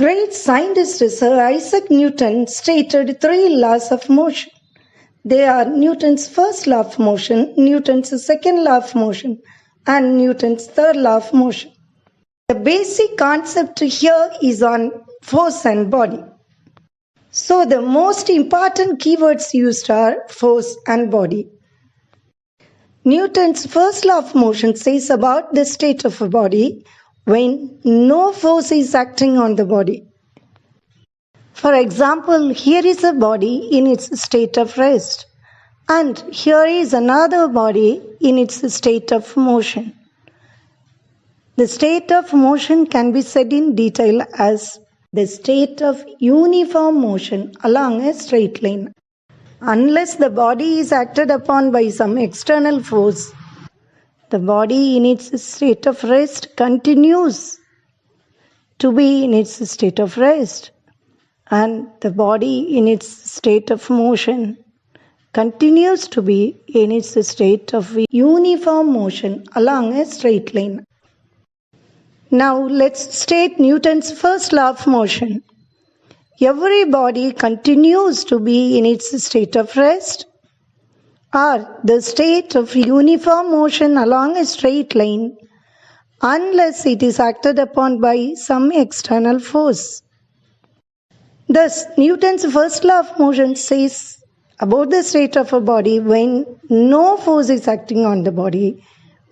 Great scientist Sir Isaac Newton stated 3 laws of motion. They are Newton's first law of motion, Newton's second law of motion, and Newton's third law of motion. The basic concept here is on force and body. So the most important keywords used are force and body. Newton's first law of motion says about the state of a body when no force is acting on the body. For example, here is a body in its state of rest, and here is another body in its state of motion. The state of motion can be said in detail as the state of uniform motion along a straight line. Unless the body is acted upon by some external force, the body in its state of rest continues to be in its state of rest, and the body in its state of motion continues to be in its state of uniform motion along a straight line. Now let's state Newton's first law of motion. Every body continues to be in its state of rest or the state of uniform motion along a straight line unless it is acted upon by some external force. Thus, Newton's first law of motion says about the state of a body when no force is acting on the body,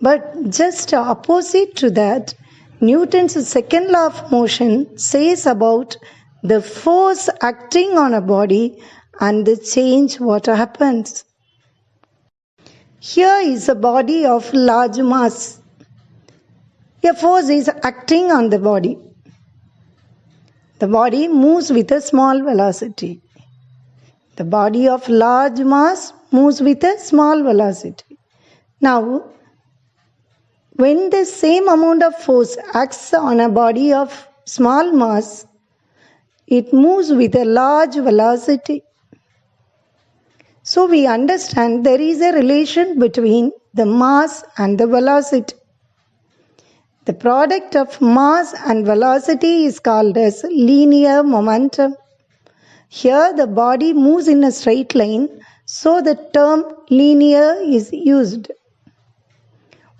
but just opposite to that, Newton's second law of motion says about the force acting on a body and the change what happens. Here is a body of large mass. A force is acting on the body. The body moves with a small velocity. The body of large mass moves with a small velocity. Now, when the same amount of force acts on a body of small mass, it moves with a large velocity. So we understand there is a relation between the mass and the velocity. The product of mass and velocity is called as linear momentum. Here the body moves in a straight line, so the term linear is used.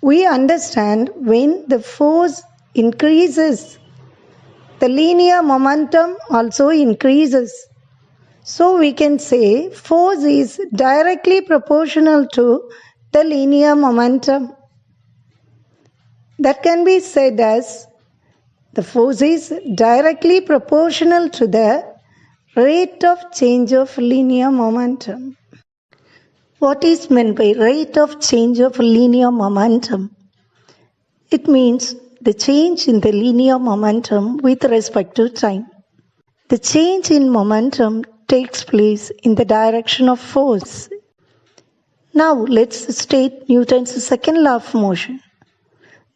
We understand when the force increases, the linear momentum also increases. So we can say force is directly proportional to the linear momentum. That can be said as the force is directly proportional to the rate of change of linear momentum. What is meant by rate of change of linear momentum? It means the change in the linear momentum with respect to time. The change in momentum takes place in the direction of force. Now let's state Newton's second law of motion.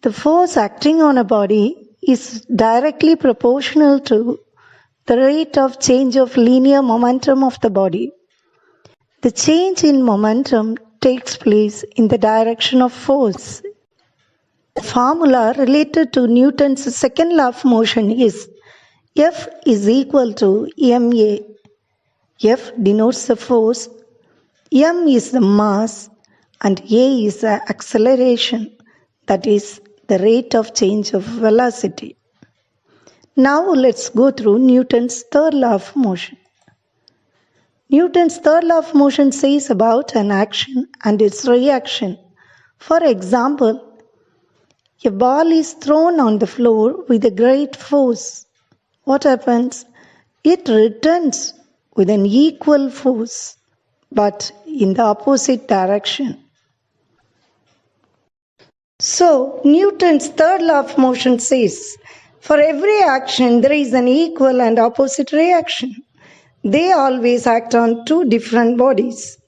The force acting on a body is directly proportional to the rate of change of linear momentum of the body. The change in momentum takes place in the direction of force. The formula related to Newton's second law of motion is F is equal to ma. F denotes the force, m is the mass, and a is the acceleration, that is the rate of change of velocity. Now let's go through Newton's third law of motion. Newton's third law of motion says about an action and its reaction. For example, a ball is thrown on the floor with a great force. What happens? It returns with an equal force, but in the opposite direction. So, Newton's third law of motion says, for every action there is an equal and opposite reaction. They always act on two different bodies.